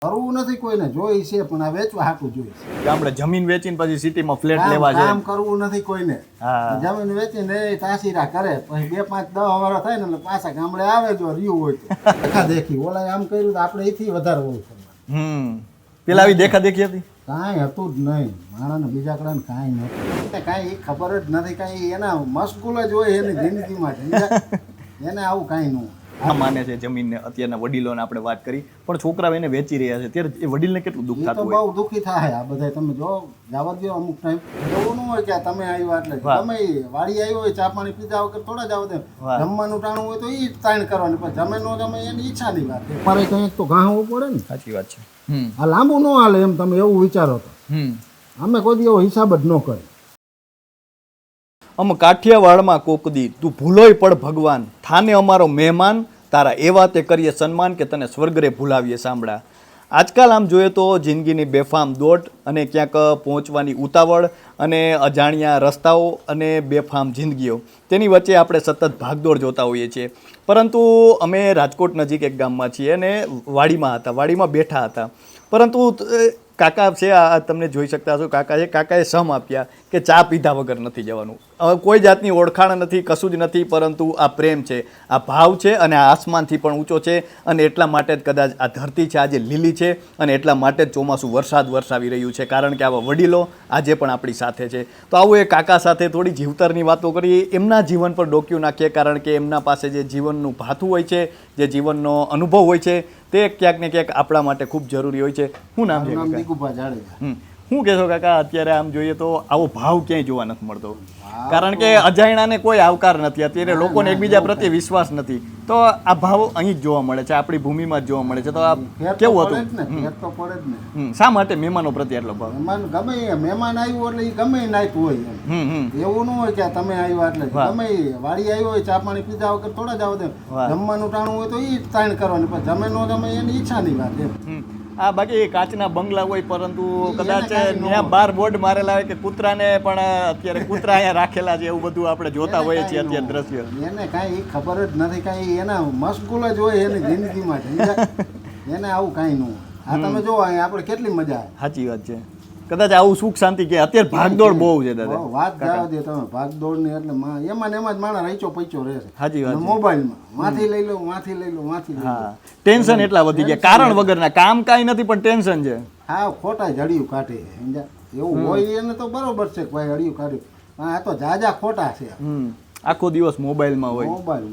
કરવું નથી કોઈને, જોઈ છે પણ આ વેચવા હાટું જોઈ છે. આપણે જમીન વેચીને પછી સિટીમાં ફ્લેટ લેવા છે. કામ કરવું નથી કોઈને. જમીન વેચીને એ તાસીરા કરે, પછી 2, 5, 10 વર્ષ થાય ને એટલે પાછા ગામડે આવે જો રહ્યું હોય તો દેખા દેખી ઓલા આમ કર્યું તો આપણે એથી વધારે ઓલું કરવાનું. પેલા આવી દેખા દેખી હતી, કાંઈ હતું જ નહીં. માણસને બીજા કડાને કાંઈ નહોતું, કાંઈ ખબર જ નથી, કાંઈ એના મશગુલ જ હોય એની જિંદગીમાં. એને આવું કાંઈ ન હોય. આ માને છે જમીનને, અત્યારના વડીલોને આપણે વાત કરી, પણ છોકરાઓ એને વેચી રહ્યા છે ત્યારે એ વડીલને કેટલું દુઃખ થતું હોય. બહુ દુઃખી થાય આ બધા. તમે જો જવા દો અમુક ટાઈમ, એવું ન હોય કે તમે આવ્યા એટલે તમે વાડી આવ્યો હોય, ચા પાણી પીધા વગર થોડા જવા દે. જમવાનું ટાણું હોય તો એ તાણ કરવાની, પણ જમે ન ગમે એની ઈચ્છાની વાત. મારે કંઈક તો ઘાવું પડે ને. સાચી વાત છે. આ લાંબુ ન હાલે એમ તમે એવું વિચારો તો અમે કોઈ એવો હિસાબ જ ન કરે. અમ કાઠિયાવાડમાં કોકદી તું ભૂલોય પડ ભગવાન, થાને અમારો મહેમાન, તારા એવા તે કરીએ સન્માન કે તને સ્વર્ગરે ભૂલાવીએ સાંભળા. આજકાલ આમ જોઈએ તો જિંદગીની બેફામ દોટ અને ક્યાંક પહોંચવાની ઉતાવળ અને અજાણ્યા રસ્તાઓ અને બેફામ જિંદગીઓ, તેની વચ્ચે આપણે સતત ભાગદોડ જોતા હોઈએ છીએ. પરંતુ અમે રાજકોટ નજીક એક ગામમાં છીએ અને વાડીમાં બેઠા હતા. પરંતુ કાકા છે, આ તમને જોઈ શકતા હશો, કાકા છે. કાકાએ સમ આપ્યા કે ચા પીધા વગર નથી જવાનું. કોઈ જાતની ઓળખાણ નથી, કશું જ નથી, પરંતુ આ પ્રેમ છે, આ ભાવ છે અને આ આસમાનથી પણ ઊંચો છે. અને એટલા માટે જ કદાચ આ ધરતી છે આજે લીલી છે અને એટલા માટે જ ચોમાસું વરસાદ વરસાવી રહ્યું છે, કારણ કે આવા વડીલો આજે પણ આપણી સાથે છે. તો આવું એ કાકા સાથે થોડી જીવતરની વાતો કરીએ, એમના જીવન પર ડોક્યું નાખીએ, કારણ કે એમના પાસે જે જીવનનું ભાથું હોય છે, જે જીવનનો અનુભવ હોય છે, તે ક્યાંક ને ક્યાંક આપણા માટે ખૂબ જરૂરી હોય છે. શું નામ છે? દીકુભા જાડેજા. શું કહેશો કાકા, અત્યારે આમ જોઈએ તો આવો ભાવ ક્યાંય જોવા નથી મળતો, કારણ કે અજાણ્યાને કોઈ આવકાર નથી, અત્યારે લોકોને એકબીજા પ્રત્યે વિશ્વાસ નથી. તો આ ભાવ અહીં જ જોવા મળે છે, આપણી ભૂમિમાં જ જોવા મળે છે. તો આ કેવું હતું? શા માટે મહેમાનો પ્રત્યે એટલો ભાવ? ગમે મહેમાન આવ્યું એટલે એ ગમે નાખ્યું હોય, એવું ન હોય કે તમે આવ્યા એટલે ગમે વાડી આવ્યો હોય, ચા પાણી પીધા વગર થોડા જ આવે. જમવાનું ટાણું હોય તો એ તાણ કરવાની, પણ જમે ન ગમે એની ઈચ્છાની વાત એમ. આ બાકી કાચના બંગલા હોય, પરંતુ કદાચ ત્યાં બાર બોર્ડ મારેલા હોય કે કૂતરાને પણ અત્યારે કૂતરા અહીંયા રાખેલા છે, એવું બધું આપણે જોતા હોઈએ છીએ અત્યારે દ્રશ્ય. એને કાંઈ ખબર જ નથી, કાંઈ એના મશગુલ જ હોય એની જિંદગીમાં. એને આવું કાંઈ ન હોય. આ તમે જો અહીંયા આપણે કેટલી મજા આવે. સાચી વાત છે. કદાચ આવું સુખ શાંતિ કે અત્યારે ભાગદોડ બહુ છે દાદા. વાત જવા દે તમે, ભાગદોડ ની એટલે એમાં જ માણસ રહીચો પૈચો રહે છે. સાચી વાત. મોબાઈલમાં માંથી લઈ લો, માંથી લઈ લો, માંથી લઈ લો. ટેન્શન એટલા વધી ગયા, કારણ વગરના. કામ કાંઈ નથી પણ ટેન્શન છે. હા, ખોટા જડિયું કાઢે. એવું હોય એને તો બરોબર છે કે ભાઈ હડિયું કાઢ્યું, પણ આ તો જાજા ખોટા છે. આખો દિવસ મોબાઈલમાં હોય. મોબાઈલ.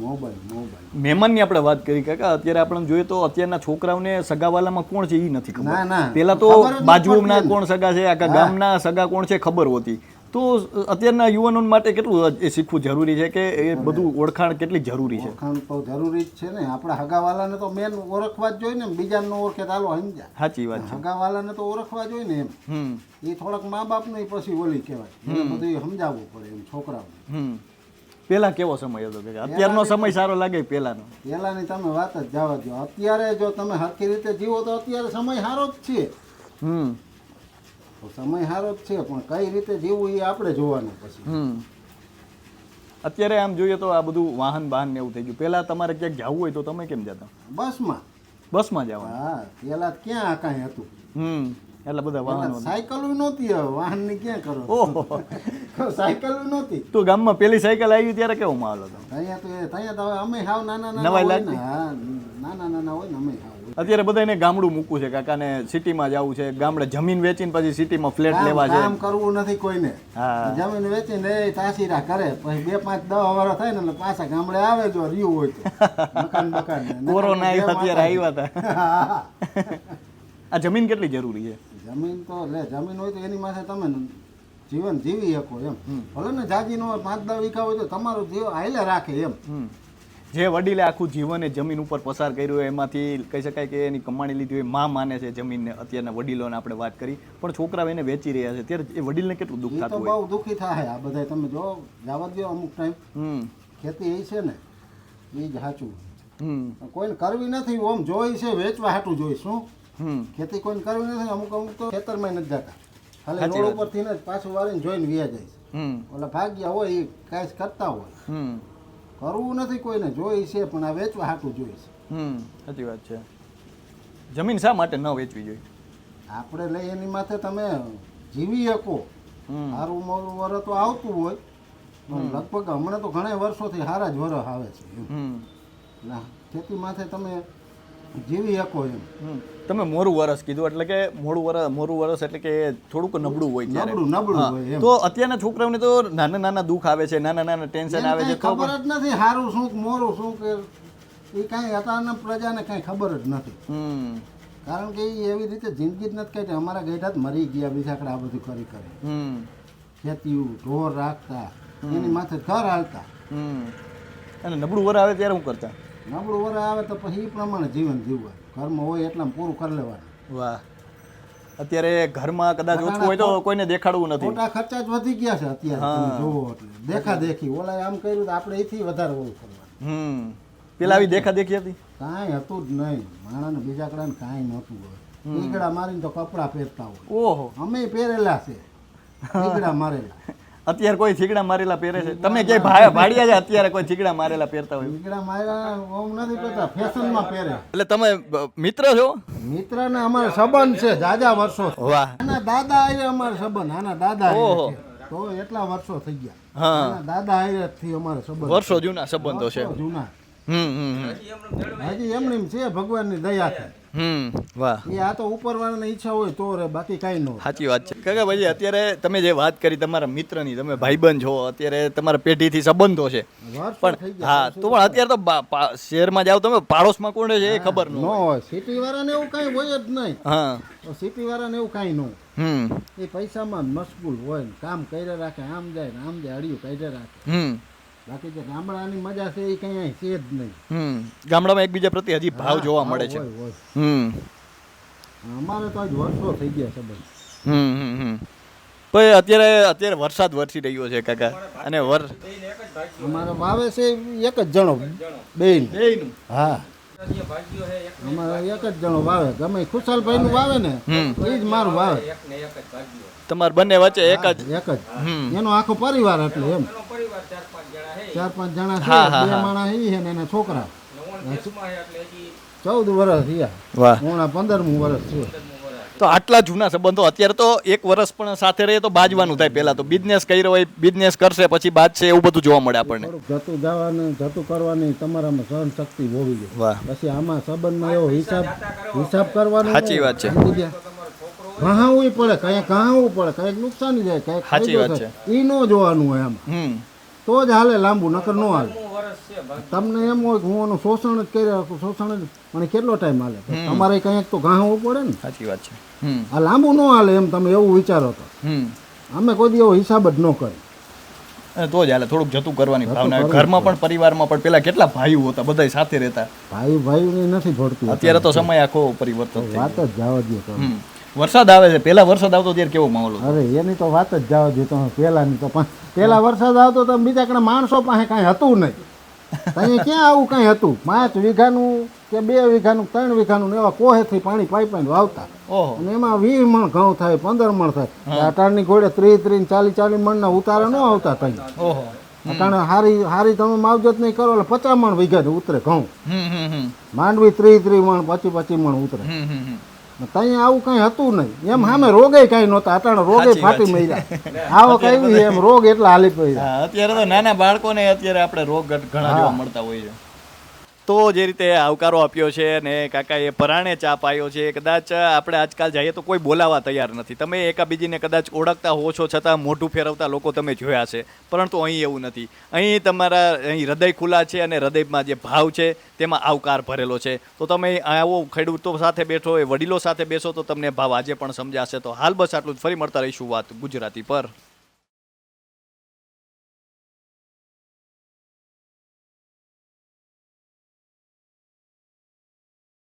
મહેમાનની આપણે વાત કરી કાકા, અત્યારે આપણે જોઈએ તો અત્યારના છોકરાઓને સગાવાલામાં કોણ છે એ નથી ખબર. ના, પેલા તો બાજુના કોણ સગા છે, આખા ગામના સગા કોણ છે ખબર હોતી. તો અત્યારના યુવાનો માટે કેટલું એ શીખવું જરૂરી છે કે એ બધું ઓળખાણ કેટલી જરૂરી છે? ઓળખાણ તો જરૂરી જ છે ને. આપણા હગાવાલાને તો મેન ઓળખવા જ જોઈએ ને, બીજાને ઓળખે તો હાલો સમજ્યા. સાચી વાત છે. હગાવાલાને તો ઓળખવા જોઈએ ને એમ. એ થોડાક મા બાપને પછી ઓલી કહેવાય, બધું સમજાવવું પડે એમ છોકરાઓને. પેલા કેવો સમય હતો કે અત્યારનો સમય સારો લાગે? પેલાની તમે વાત જ જવા દો. અત્યારે જો તમે હરખી રીતે જીવો તો અત્યારે સમય સારો જ છે. સમય સારો જ છે, પણ કઈ રીતે જીવવું એ આપણે જોવાનું પછી. અત્યારે આમ જોઈએ તો આ બધું વાહન ને એવું થઈ ગયું. પેલા તમારે ક્યાંક જવું હોય તો તમે કેમ જતા? બસમાં જવાનું. હા, પેલા ક્યાં કાંઈ હતું? એટલે બધા વાહનો. સાયકલ નહોતી, વાહન ની ક્યાં કરો? સાયકલ નહોતી. તો ગામમાં પેલી સાયકલ આવી ત્યારે કેવો માહોલ હતો? ત્યાં તો અમે હાવ નાના હોય ને અમે હાવ. અત્યારે બધાને ગામડું મૂકવું છે કાકાને, સિટીમાં જવું છે, ગામડે જમીન વેચીને પછી સિટીમાં ફ્લેટ લેવા છે. કામ કરવું નથી કોઈને. જમીન વેચીને એ તાસીરા કરે, પછી 2, 5, 10 વર્ષ થાય ને એટલે પાછા ગામડે આવે જો રહ્યું હોય તો. મકાન કોરોના અત્યારે આવ્યા હતા. આ જમીન કેટલી જરૂરી છે? જમીન તો જમીન હોય તો એની માથે તમે જીવન જીવી શકો એમ. ભલે ને જાજી નો 5-10 વીઘા હોય તો તમારું જીવ હાલે રાખે એમ. જે વડીલે આખું જીવન એ જમીન ઉપર પસાર કર્યું હોય, એમાંથી કહી શકાય કે એની કમાણી લીધી હોય, માં માને છે જમીનને. અત્યારના વડીલોને આપણે વાત કરી, પણ છોકરાઓ એને વેચી રહ્યા છે, ત્યારે એ વડીલને કેટલું દુઃખ થતું હોય? બહુ દુઃખી થાય આ બધા. તમે જો જવા દો અમુક ટાઈમ. ખેતી એ છે ને એ જ સાચું. કોઈને કરવી નથી, ઓમ જોઈ છે વેચવા હાટું જોઈ. શું ખેતી કોઈને કરવી નથી? અમુક તો ખેતરમાં નથી જતા, ખાલી રોડ ઉપરથી ને પાછું વાળીને જોઈને વ્યા જાય છે. ઓલા ભાગ્યા હોય એ કાંઈ કરતા હોય. કરવું નથી કોઈને, જોઈ છે પણ આ વેચવા હાટું જોઈ છે. સાચી વાત છે. જમીન શા માટે ન વેચવી જોઈએ? આપણે લઈ એની માથે તમે જીવી શકો. સારું મોરું વરસ તો આવતું હોય પણ લગભગ હમણાં તો ઘણા વર્ષોથી સારા જ વરસ આવે છે એમ. ના ખેતી માથે તમે જીવી શકો એમ. તમે મોરું વરસ કીધું એટલે કે મોરું વરસ એટલે કે થોડુંક નબળું હોય ત્યારે. નબળું હોય એમ. તો અત્યારના છોકરાઓને તો નાના નાના દુઃખ આવે છે, નાના નાના ટેન્શન આવે છે, તો ખબર જ નથી સારું શું કે મોરું શું કે એ કાંઈ અત્યારના પ્રજાને કાંઈ ખબર જ નથી. કારણ કે એ એવી રીતે જિંદગી જ નથી કાઢી. અમારા ગઈઢા જ મરી ગયા બીજાકડા આ બધું કરી ખેતીયું ઢોર રાખતા એની માથે ઘર હાલતા. અને નબળું વર આવે ત્યારે હું કરતા? નબળું વર આવે તો પછી એ પ્રમાણે જીવન જીવવા. ઘરમાં હોય એટલા પૂરું કરી લેવાનું. વાહ. અત્યારે ઘરમાં કદાચ ઓછું હોય તો કોઈને દેખાડવું નથી. ખોટા ખર્ચા જ વધી ગયા છે અત્યારે. તમે જોવો એટલે દેખા દેખી ઓલા આમ કર્યું તો આપણે એથી વધારે ઓલું કરવાનું. પેલા આવી દેખા દેખી હતી? કાંઈ હતું જ નહીં. માણસને બીજા કડાને કાંઈ નહોતું હોય. ઈગડા મારીને તો કપડાં પહેરતા હોય. ઓહો, અમે પહેરેલા છે ઈગડા મારેલા. અત્યારે કોઈ થીગડા મારેલા પહેરે છે? તમે ક્યાંય ભાડિયા છે અત્યારે કોઈ થીગડા મારેલા પહેરતા હોય? ઈગડા મારેલા ઓમ નથી પહેરતા, ફેશનમાં પહેરે. એટલે તમે મિત્ર છો? મિત્રને અમારે સંબંધ છે જાજા વર્ષો. વાહ. આના દાદા આયે અમારે સંબંધ. આના દાદા આયે છે. તો એટલા વર્ષો થઈ ગયા. આના દાદા આયે થી અમારે સંબંધ. વર્ષો જૂના સંબંધો છે. જૂના. હજી એમની છે ભગવાનની દયાથી. વાહ. એ આ તો ઉપરવાળાની ઈચ્છા હોય તો રે, બાકી કાંઈ ન હોય. સાચી વાત છે કાકા. ભાઈ અત્યારે તમે જે વાત કરી તમારા મિત્રની, તમે ભાઈબંધ છો, અત્યારે તમારા પેઢીથી સંબંધો છે પણ હા, તો પણ અત્યારે તો શહેરમાં જાવ તમે પાડોશમાં કોણ છે એ ખબર ન હોય. સિટી વાળાને એવું કાંઈ હોય જ નહીં. હા, સિટી વાળાને એવું કાંઈ ન હોય. એ પૈસામાં મશગુલ હોય ને કામ કર્યા રાખે, આમ જાય ને આમ જાય, અડિયું કર્યા રાખે. બાકી જે ગામડાની મજા છે એ કઈ અહીં છે જ નહીં. ગામડામાં એકબીજા પ્રત્યે હજી ભાવ જોવા મળે છે. અમારે તો આજ વર્ષો થઈ ગયા સંબંધ. પણ અત્યારે વરસાદ વરસી રહ્યો છે કાકા, અને અમારે વાવે છે એક જ જણો બેન. હા, અમારે એક જ જણો વાવે. ગમે ખુશાલભાઈ નું વાવે ને એ જ મારું વાવે. તમારે બંને વચ્ચે એક જ એનો આખો પરિવાર એટલે એમ 4-5 જણા છે. 2 માણસ ઈ છે ને એના છોકરા. 14 વર્ષ થયા. વાહ. 15મું વર્ષ છે. તો આટલા જૂના સંબંધો. અત્યારે તો એક વર્ષ પણ સાથે રહે તો બાજવાનું થાય. પહેલા તો બિઝનેસ કર્યો હોય, બિઝનેસ કરશે પછી બાજશે, એવું બધું જોવા મળે આપણને. જતું જવાનું જતું કરવાની તમારામાં સહન શક્તિ હોવી જોઈએ. વાહ. પછી આમાં સંબંધમાં એવો હિસાબ કરવાનો. સાચી વાત છે. ઘહાવું પડે, કઈ ઘહાવું પડે, કઈક નુકસાની જાય, કઈક સાચી વાત છે. ઈ ન જોવાનું હોય આમાં. તો જ હાલે, લાંબુ નકર ન હાલે. તમને એમ હોય કે હું એનું શોષણ જ કરી રાખું, શોષણ જ, પણ કેટલો ટાઈમ હાલે? તમારે કંઈક તો ઘાવું પડે ને. સાચી વાત છે. આ લાંબુ ન હાલે એમ તમે એવું વિચારો તો. અમે કોઈ દી એવો હિસાબ જ ન કરી. તો જ હાલે. થોડુંક જતું કરવાની ભાવના. ઘરમાં પણ પરિવારમાં પણ પેલા કેટલા ભાઈઓ હતા, બધા સાથે રહેતા. ભાઈ નથી ભળતું. અત્યારે તો સમય આખો પરિવર્તન. વાત જ જવા દો. વરસાદ આવે છે, પેલા વરસાદ આવતો ત્યારે કેવો માહોલ હતો? અરે એની તો વાત જ જવા દો તમે. પેલાની તો પેલા વરસાદ આવતો તો બીજા કણા માણસો પાસે કાંઈ હતું નહીં. અહીંયા ક્યાં આવું કાંઈ હતું? 5 વીઘાનું કે 2 વીઘાનું 3 વીઘાનું એવા કોહેથી પાણી પાઈ વાવતા. અને એમાં 20 મણ ઘઉં થાય, 15 મણ થાય. અટાણની ઘોડે 30 40 મણના ઉતારા ન આવતા ત્યાં. અટાણે હારી તમે માવજત નહીં કરો એટલે 50 મણ વીઘા ઉતરે ઘઉં. માંડવી 30 મણ 25 મણ ઉતરે. ત્યાં આવું કઈ હતું નહીં. એમ સામે રોગે કઈ નહોતા. અટાણે રોગે ફાટી મર્યા. આવો કઈ એમ રોગ એટલા હાલી પડ્યા. અત્યારે તો નાના બાળકોને અત્યારે આપણે રોગ ઘણા જોવા મળતા હોય છે. તો જે રીતે આવકારો આપ્યો છે અને કાકાએ પરાણે ચા પાયો છે, કદાચ આપણે આજકાલ જઈએ તો કોઈ બોલાવવા તૈયાર નથી. તમે એકાબીજીને કદાચ ઓળખતા હો છો છતાં મોઢું ફેરવતા લોકો તમે જોયા છે, પરંતુ અહીં એવું નથી. અહીં તમારા હૃદય ખુલ્લા છે અને હૃદયમાં જે ભાવ છે તેમાં આવકાર ભરેલો છે. તો તમે આવો ખેડૂતો સાથે બેઠો હોય, વડીલો સાથે બેસો તો તમને ભાવ આજે પણ સમજાશે. તો હાલ બસ આટલું જ. ફરી મળતા રહીશું વાત ગુજરાતી પર.